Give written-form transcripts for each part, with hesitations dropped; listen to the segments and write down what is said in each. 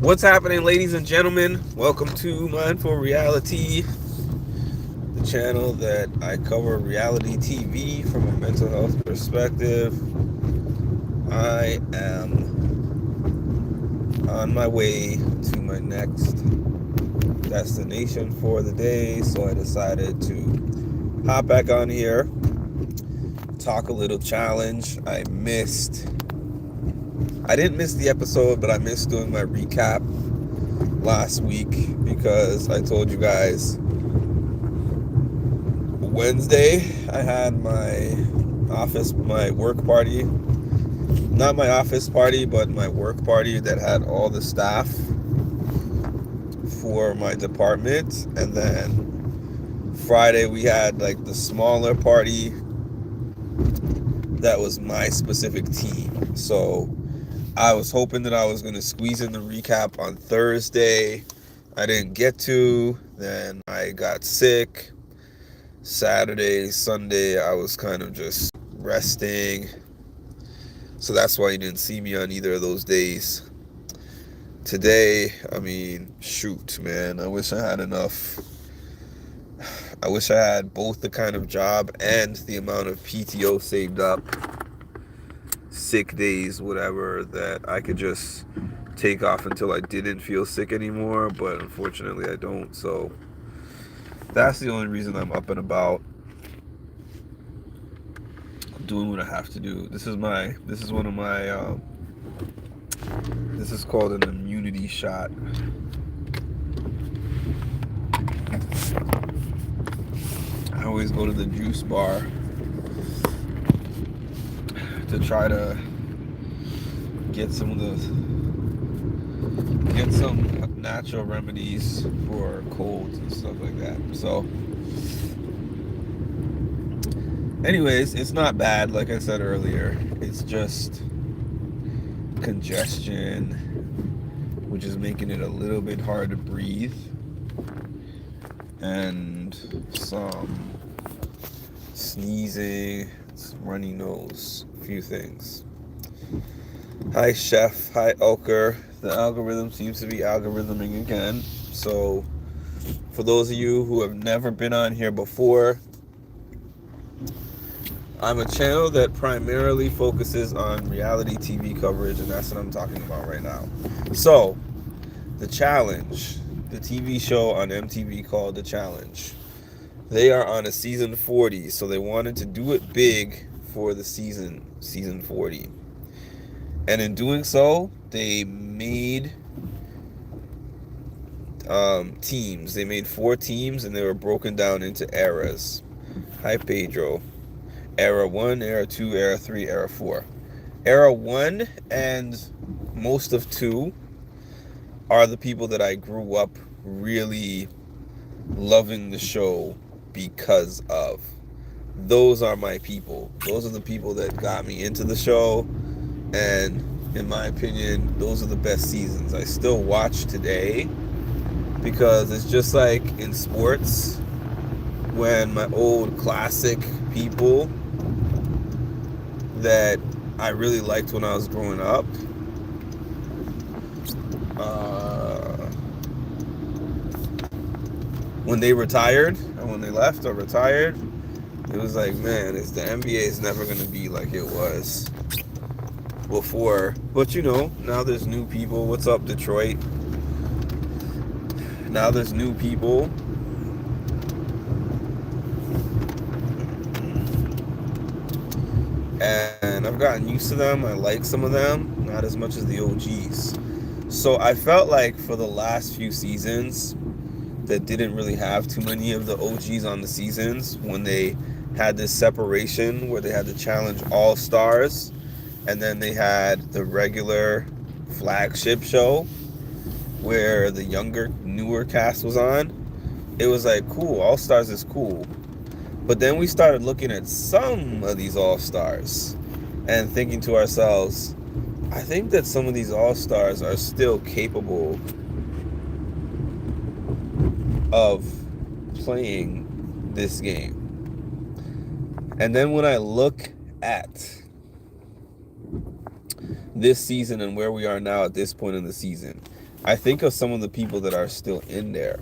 What's happening, ladies and gentlemen? Welcome to Mindful Reality, the channel that I cover reality TV from a mental health perspective. I am on my way to my next destination for the day, so I decided to hop back on here, talk a little challenge. I didn't miss the episode, but I missed doing my recap last week because I told you guys Wednesday I had my work party. Not my office party, but my work party that had all the staff for my department. And then Friday we had like the smaller party that was my specific team. So I was hoping that I was going to squeeze in the recap on Thursday. I didn't get to. Then I got sick. Saturday, Sunday, I was kind of just resting. So that's why you didn't see me on either of those days. Today, shoot, man. I wish I had both the kind of job and the amount of PTO saved up, sick days, whatever, that I could just take off until I didn't feel sick anymore. But unfortunately, I don't. So that's the only reason I'm up and about, doing what I have to do. This is one of my, this is called an immunity shot. I always go to the juice bar to try to get some natural remedies for colds and stuff like that. So anyways, it's not bad. Like I said earlier, it's just congestion, which is making it a little bit hard to breathe, and some sneezing, runny nose, a few things. Hi, Chef. Hi, Elker. The algorithm seems to be algorithming again. So, for those of you who have never been on here before, I'm a channel that primarily focuses on reality TV coverage, and that's what I'm talking about right now. So, The Challenge, the TV show on MTV called The Challenge. They are on a season 40, so they wanted to do it big for the season 40. And in doing so, they made teams. They made 4 teams, and they were broken down into eras. Hi, Pedro. Era 1, Era 2, Era 3, Era 4. Era 1 and most of 2 are the people that I grew up really loving the show because of. Those are my people. Those are the people that got me into the show, and in my opinion, those are the best seasons. I still watch today because it's just like in sports when my old classic people that I really liked when I was growing up, when they retired and when they left or retired, it was like, man, the NBA is never going to be like it was before. But now there's new people. What's up, Detroit? Now there's new people. And I've gotten used to them. I like some of them, not as much as the OGs. So I felt like for the last few seasons that didn't really have too many of the OGs on the seasons, when they had this separation where they had the Challenge All-Stars and then they had the regular flagship show where the younger, newer cast was on, it was like, cool, All-Stars is cool. But then we started looking at some of these All-Stars and thinking to ourselves, I think that some of these All-Stars are still capable of playing this game. And then when I look at this season and where we are now at this point in the season, I think of some of the people that are still in there.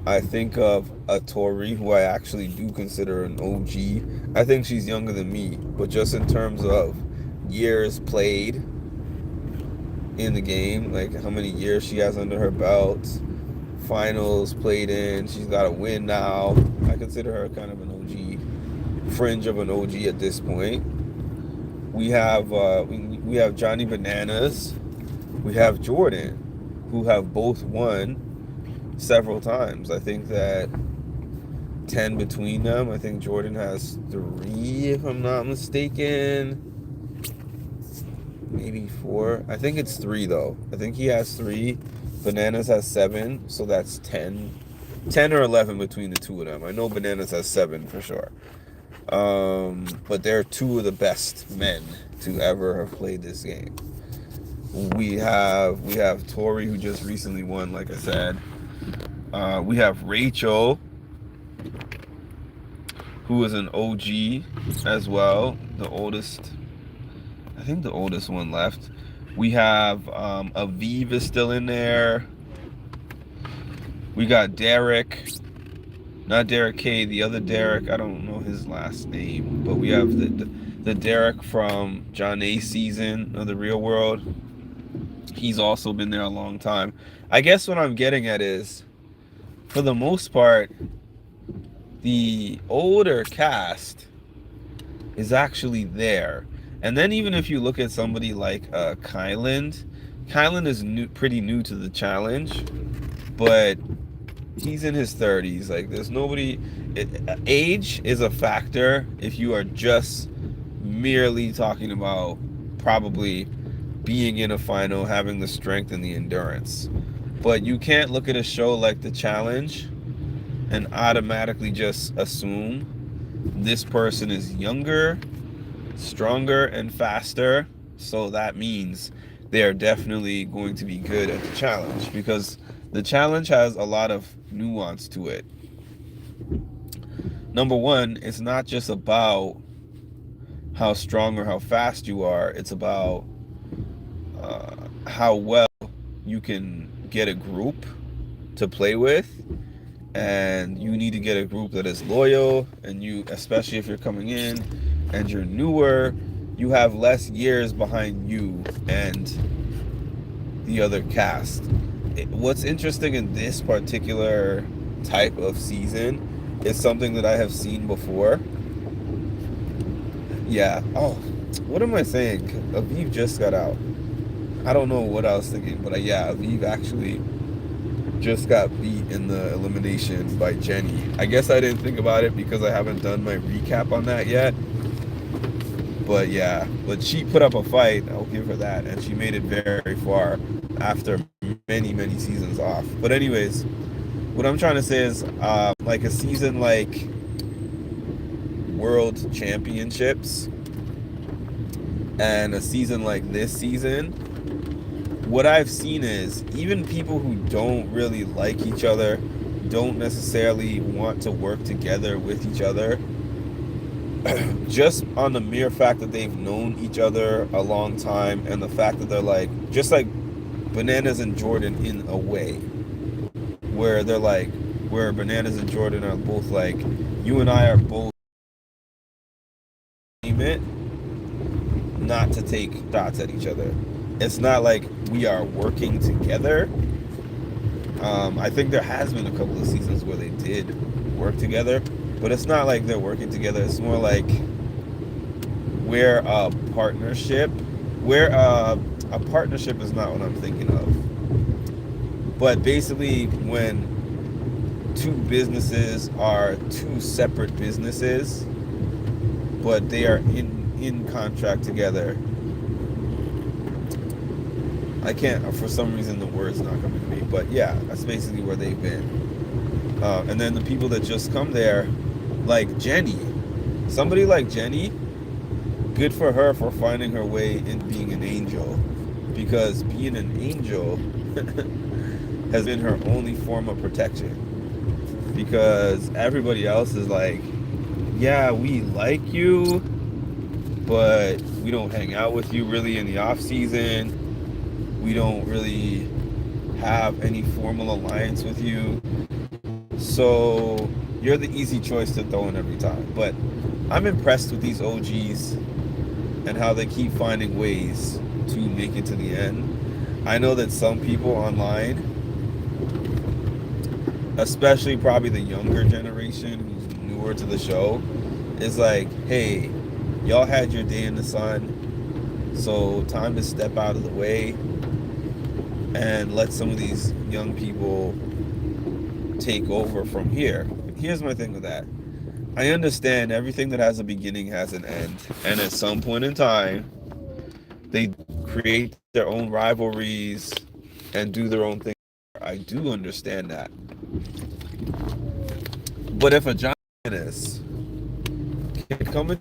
I think of a Tori, who I actually do consider an OG. I think she's younger than me, but just in terms of years played in the game, like how many years she has under her belt, finals played in, she's got a win now. I consider her kind of an OG, fringe of an OG at this point. We have Johnny Bananas, we have Jordan, who have both won several times. I think that 10 between them. I think Jordan has 3, if I'm not mistaken. Maybe 4. I think it's 3 though. I think he has 3. Bananas has 7, so that's 10. 10 or 11 between the two of them. I know Bananas has 7 for sure. But they're 2 of the best men to ever have played this game. We have Tori, who just recently won, like I said. We have Rachel, who is an OG as well, the oldest. I think the oldest one left. We have Aviv is still in there. We got Derek, not Derek K, the other Derek. I don't know his last name, but we have the Derek from John A season of the Real World. He's also been there a long time. I guess what I'm getting at is, for the most part, the older cast is actually there. And then even if you look at somebody like Kyland is pretty new to the challenge, but he's in his 30s. Like, there's nobody. Age is a factor if you are just merely talking about probably being in a final, having the strength and the endurance. But you can't look at a show like the challenge and automatically just assume this person is younger, stronger, and faster, so that means they are definitely going to be good at the challenge, because the challenge has a lot of nuance to it. Number one, it's not just about how strong or how fast you are, it's about how well you can get a group to play with. And you need to get a group that is loyal, and you, especially if you're coming in and you're newer, you have less years behind you and the other cast. What's interesting in this particular type of season is something that I have seen before. Yeah. Oh, what am I saying? Aviv just got out. I don't know what I was thinking, but yeah, Aviv actually just got beat in the elimination by Jenny. I guess I didn't think about it because I haven't done my recap on that yet. But yeah, but she put up a fight, I'll give her that, and she made it very far after many, many seasons off. But anyways, what I'm trying to say is, like a season like World Championships and a season like this season, what I've seen is even people who don't really like each other, don't necessarily want to work together with each other, just on the mere fact that they've known each other a long time, and the fact that they're like, just like Bananas and Jordan in a way, where they're like, where Bananas and Jordan are both like, you and I are both it, not to take shots at each other. It's not like we are working together. I think there has been a couple of seasons where they did work together, but it's not like they're working together. It's more like we're a partnership. A partnership is not what I'm thinking of. But basically, when two businesses are two separate businesses, but they are in contract together. I can't, for some reason the word's not coming to me, but yeah, that's basically where they've been. And then the people that just come there, like Jenny, somebody like Jenny, good for her for finding her way in being an angel, because being an angel has been her only form of protection, because everybody else is like, yeah, we like you, but we don't hang out with you really in the off season. We don't really have any formal alliance with you. So you're the easy choice to throw in every time. But I'm impressed with these OGs and how they keep finding ways to make it to the end. I know that some people online, especially probably the younger generation who's newer to the show, is like, hey, y'all had your day in the sun, so time to step out of the way and let some of these young people take over from here. Here's my thing with that. I understand everything that has a beginning has an end, and at some point in time, they create their own rivalries and do their own thing. I do understand that. But if a Giannis can come in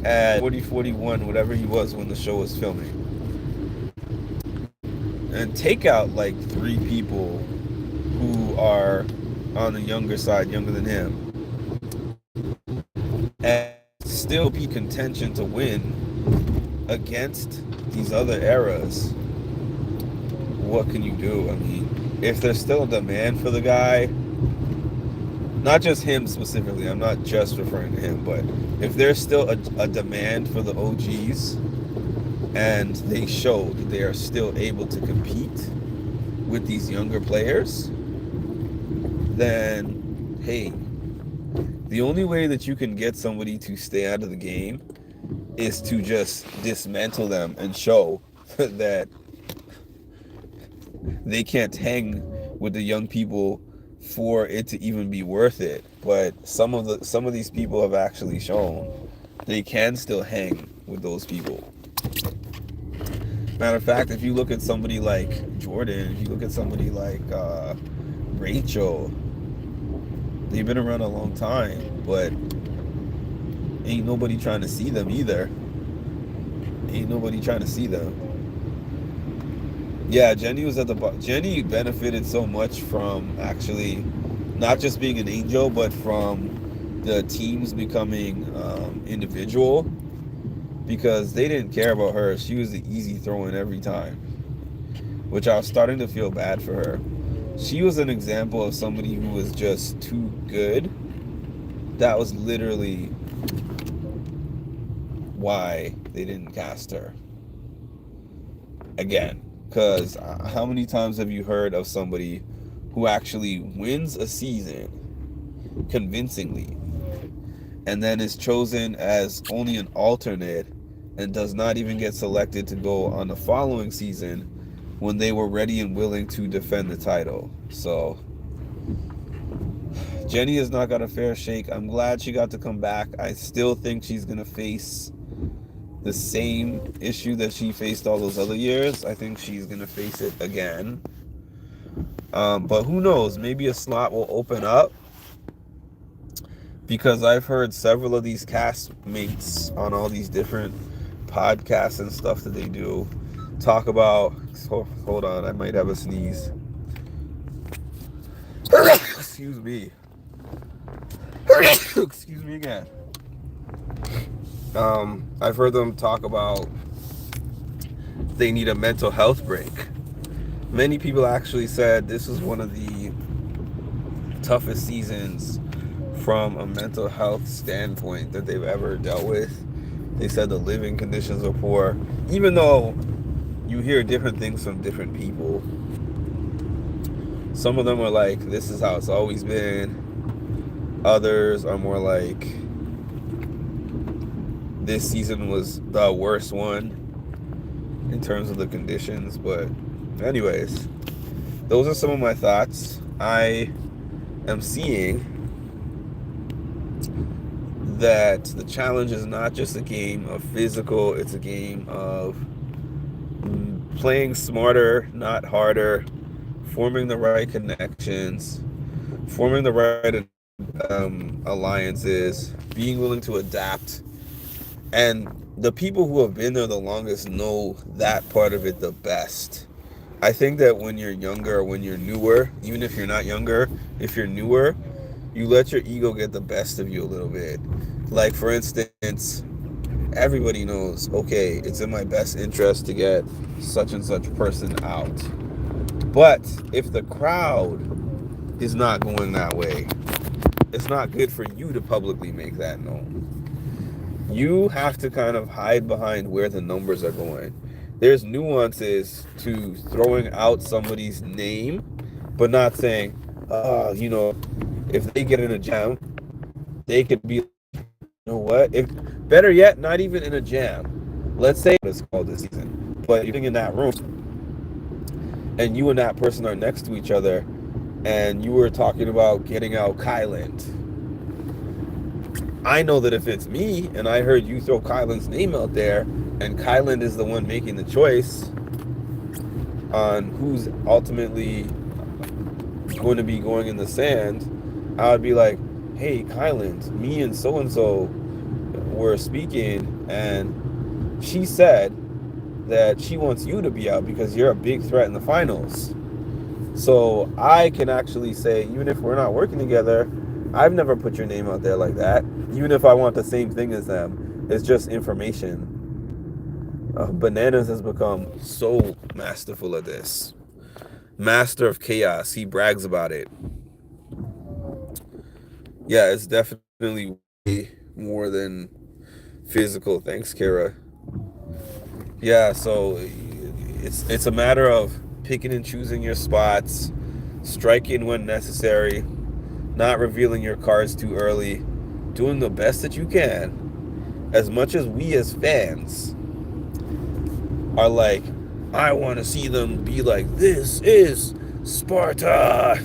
at 40, 41, whatever he was when the show was filming, and take out like 3 people who are on the younger side, younger than him, and still be contention to win against these other eras, what can you do? I mean, if there's still a demand for the guy, not just him specifically, I'm not just referring to him, but if there's still a demand for the OGs and they show that they are still able to compete with these younger players, then hey, the only way that you can get somebody to stay out of the game is to just dismantle them and show that they can't hang with the young people for it to even be worth it. But some of these people have actually shown they can still hang with those people. Matter of fact, if you look at somebody like Jordan, if you look at somebody like Rachel, they've been around a long time, but ain't nobody trying to see them either. Ain't nobody trying to see them. Yeah, Jenny was at the Jenny benefited so much from actually not just being an angel, but from the teams becoming individual, because they didn't care about her. She was the easy throw-in every time, which I was starting to feel bad for her. She was an example of somebody who was just too good. That was literally why they didn't cast her again. Because how many times have you heard of somebody who actually wins a season convincingly and then is chosen as only an alternate and does not even get selected to go on the following season when they were ready and willing to defend the title? So Jenny has not got a fair shake. I'm glad she got to come back. I still think she's going to face the same issue that she faced all those other years. I think she's going to face it again. But who knows? Maybe a slot will open up, because I've heard several of these castmates on all these different podcasts and stuff that they do talk about. Hold on, I might have a sneeze. Excuse me. Excuse me again. I've heard them talk about they need a mental health break. Many people actually said this was one of the toughest seasons from a mental health standpoint that they've ever dealt with. They said the living conditions are poor, even though you hear different things from different people. Some of them are like, this is how it's always been. Others are more like, this season was the worst one in terms of the conditions. But anyways, those are some of my thoughts. I am seeing that the challenge is not just a game of physical, it's a game of playing smarter, not harder, forming the right connections, forming the right alliances, being willing to adapt. And the people who have been there the longest know that part of it the best. I think that when you're younger, when you're newer, even if you're not younger, if you're newer, you let your ego get the best of you a little bit. Like, for instance, everybody knows, okay, it's in my best interest to get such and such person out. But if the crowd is not going that way, it's not good for you to publicly make that known. You have to kind of hide behind where the numbers are going. There's nuances to throwing out somebody's name, but not saying, if they get in a jam, they could be, what? If better yet, not even in a jam. Let's say it's called this season, but you're in that room, and you and that person are next to each other, and you were talking about getting out Kyland. I know that if it's me and I heard you throw Kyland's name out there, and Kyland is the one making the choice on who's ultimately going to be going in the sand, I would be like, hey, Kyland, me and so were speaking, and she said that she wants you to be out because you're a big threat in the finals. So I can actually say, even if we're not working together, I've never put your name out there like that. Even if I want the same thing as them, it's just information. Bananas has become so masterful at this. Master of chaos. He brags about it. Yeah, it's definitely way more than physical. Thanks, Kara. Yeah, so it's a matter of picking and choosing your spots, striking when necessary, not revealing your cards too early, doing the best that you can. As much as we as fans are like, I want to see them be like, this is Sparta,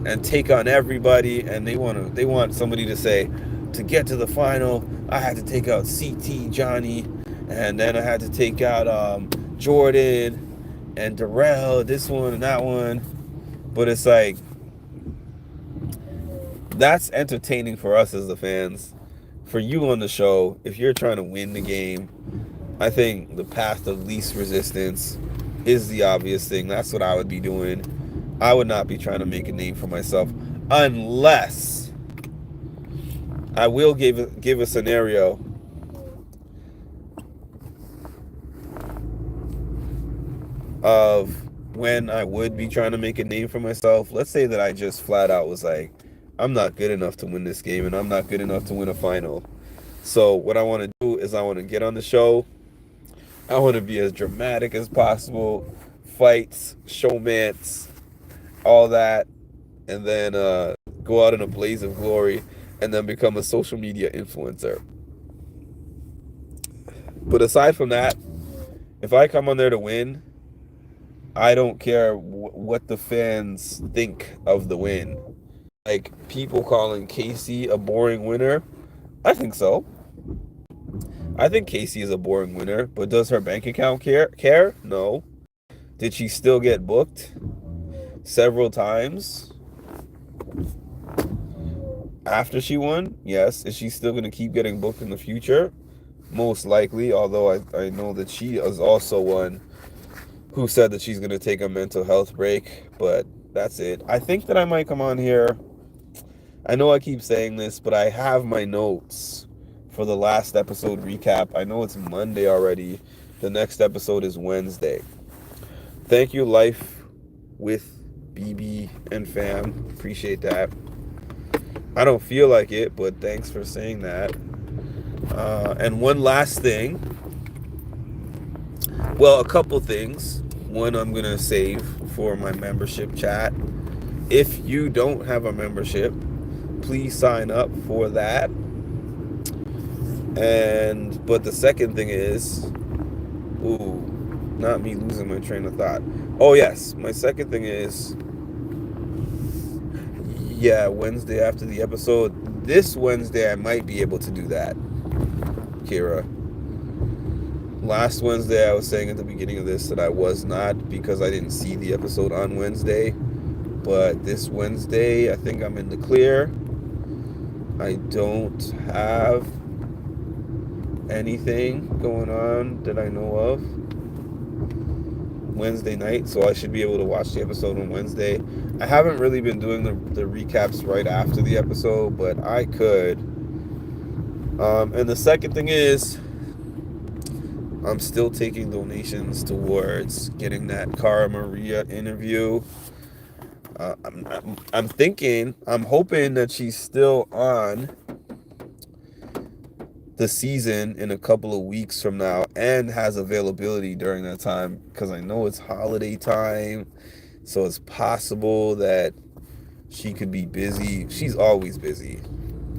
and take on everybody, and they want somebody to say, to get to the final, I had to take out CT Johnny, and then I had to take out Jordan and Darrell, this one and that one. But it's like, that's entertaining for us as the fans. For you on the show, if you're trying to win the game, I think the path of least resistance is the obvious thing. That's what I would be doing. I would not be trying to make a name for myself unless I will give a scenario of when I would be trying to make a name for myself. Let's say that I just flat out was like, I'm not good enough to win this game, and I'm not good enough to win a final. So what I want to do is I want to get on the show. I want to be as dramatic as possible. Fights, showmance, all that. And then go out in a blaze of glory and then become a social media influencer. But aside from that, if I come on there to win, I don't care what the fans think of the win. Like, people calling Casey a boring winner, I think so. I think Casey is a boring winner, but does her bank account care? No. Did she still get booked several times after she won? Yes. Is she still going to keep getting booked in the future? Most likely, although I know that she is also one who said that she's going to take a mental health break, but that's it. I think that I might come on here. I know I keep saying this, but I have my notes for the last episode recap. I know it's Monday already. The next episode is Wednesday. Thank you, Life with BB and fam. Appreciate that. I don't feel like it, but thanks for saying that. And one last thing. Well, a couple things. One, I'm going to save for my membership chat. If you don't have a membership, please sign up for that. But the second thing is, not me losing my train of thought. Oh yes, my second thing is, Wednesday after the episode. This Wednesday I might be able to do that, Kira. Last Wednesday I was saying at the beginning of this that I was not, because I didn't see the episode on Wednesday. But this Wednesday I think I'm in the clear. I don't have anything going on that I know of Wednesday night, so I should be able to watch the episode on Wednesday. I haven't really been doing the recaps right after the episode, but I could And the second thing is, I'm still taking donations towards getting that Cara Maria interview. I'm hoping that she's still on the season in a couple of weeks from now and has availability during that time, because I know it's holiday time, so it's possible that she could be busy. She's always busy,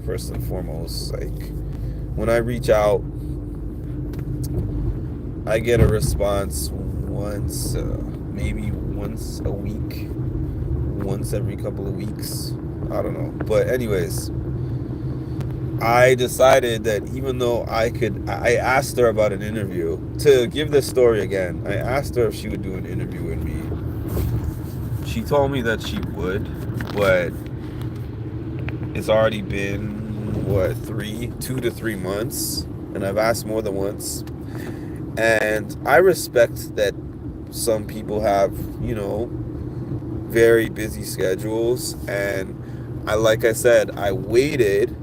first and foremost. Like, when I reach out, I get a response once, maybe once a week, once every couple of weeks. I don't know. But anyways, I decided that even though I asked her about an interview. To give this story again, I asked her if she would do an interview with me. She told me that she would, but it's already been, what, 2 to 3 months, and I've asked more than once. And I respect that some people have, very busy schedules, and like I said, I waited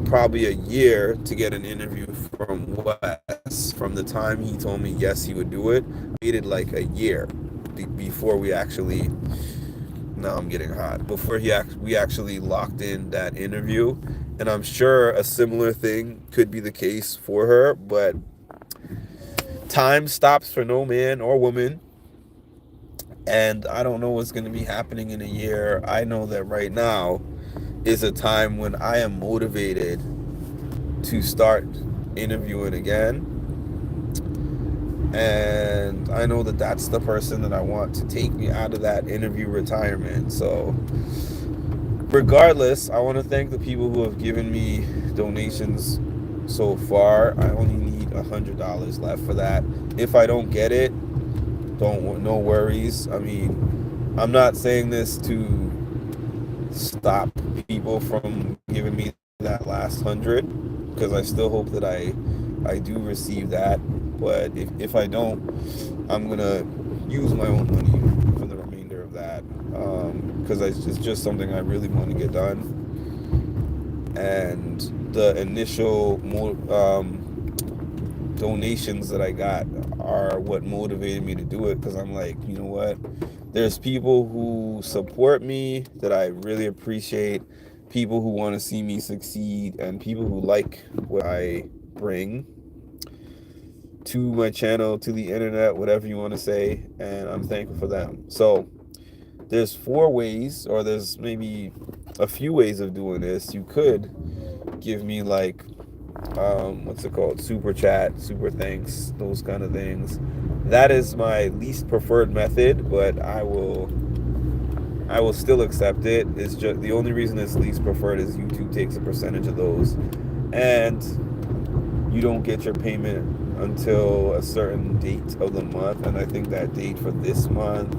probably a year to get an interview from Wes. From the time he told me yes, he would do it, I waited like a year before we actually. Now I'm getting hot. Before we actually locked in that interview, and I'm sure a similar thing could be the case for her, but time stops for no man or woman. And I don't know what's going to be happening in a year. I know that right now is a time when I am motivated to start interviewing again. And I know that that's the person that I want to take me out of that interview retirement. So regardless, I want to thank the people who have given me donations so far. I only need $100 left for that. If I don't get it, no worries. I mean, I'm not saying this to stop people from giving me that last 100, because I still hope that I do receive that. But if I don't, I'm gonna use my own money for the remainder of that, because it's just something I really want to get done. And the initial donations that I got are what motivated me to do it, because I'm like, you know what? There's people who support me that I really appreciate, people who want to see me succeed, and people who like what I bring to my channel, to the internet, whatever you want to say, and I'm thankful for them. So there's 4 ways, or there's maybe a few ways of doing this. You could give me like what's it called, super chat, super thanks, those kind of things. That is my least preferred method, but I will still accept it. It's just the only reason it's least preferred is YouTube takes a percentage of those, and you don't get your payment until a certain date of the month. And I think that date for this month,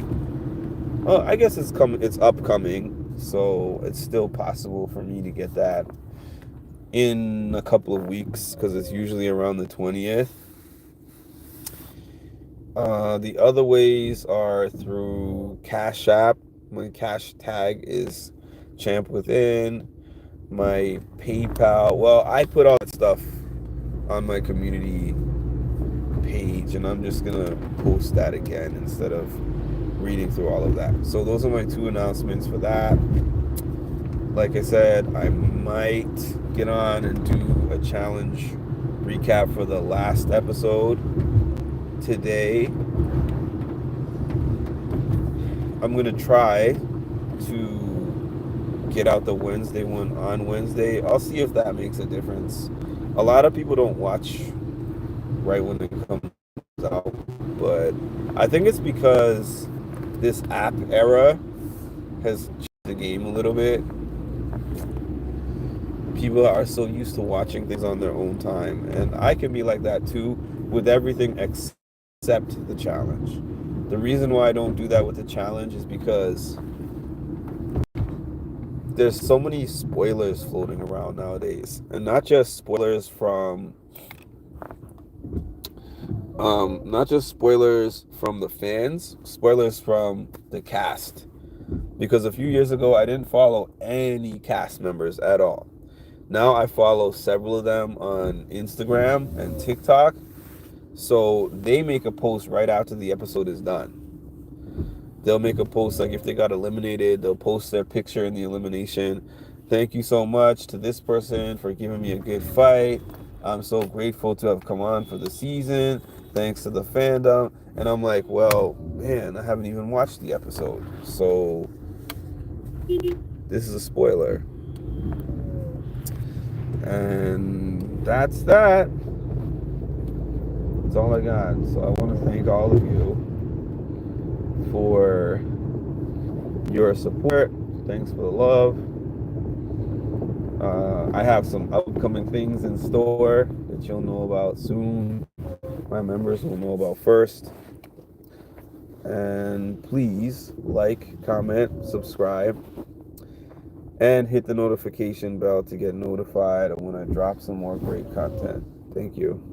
I guess it's upcoming, so it's still possible for me to get that in a couple of weeks, because it's usually around the 20th. The other ways are through Cash App. My cash tag is Champ Within. My PayPal, well, I put all that stuff on my community page, and I'm just gonna post that again instead of reading through all of that. So those are my 2 announcements for that. Like I said, I might get on and do a challenge recap for the last episode today. I'm going to try to get out the Wednesday one on Wednesday. I'll see if that makes a difference. A lot of people don't watch right when it comes out, but I think it's because this app era has changed the game a little bit. People are so used to watching things on their own time, and I can be like that too with everything except the challenge. The reason why I don't do that with the challenge is because there's so many spoilers floating around nowadays, and not just spoilers from the fans, spoilers from the cast. Because a few years ago, I didn't follow any cast members at all. Now I follow several of them on Instagram and TikTok. So they make a post right after the episode is done. They'll make a post like if they got eliminated, they'll post their picture in the elimination. Thank you so much to this person for giving me a good fight. I'm so grateful to have come on for the season. Thanks to the fandom. And I'm like, well, man, I haven't even watched the episode. So this is a spoiler. And that's that. That's all I got. So I want to thank all of you for your support. Thanks for the love. I have some upcoming things in store that you'll know about soon. My members will know about first. And please like, comment, subscribe, and hit the notification bell to get notified when I drop some more great content. Thank you.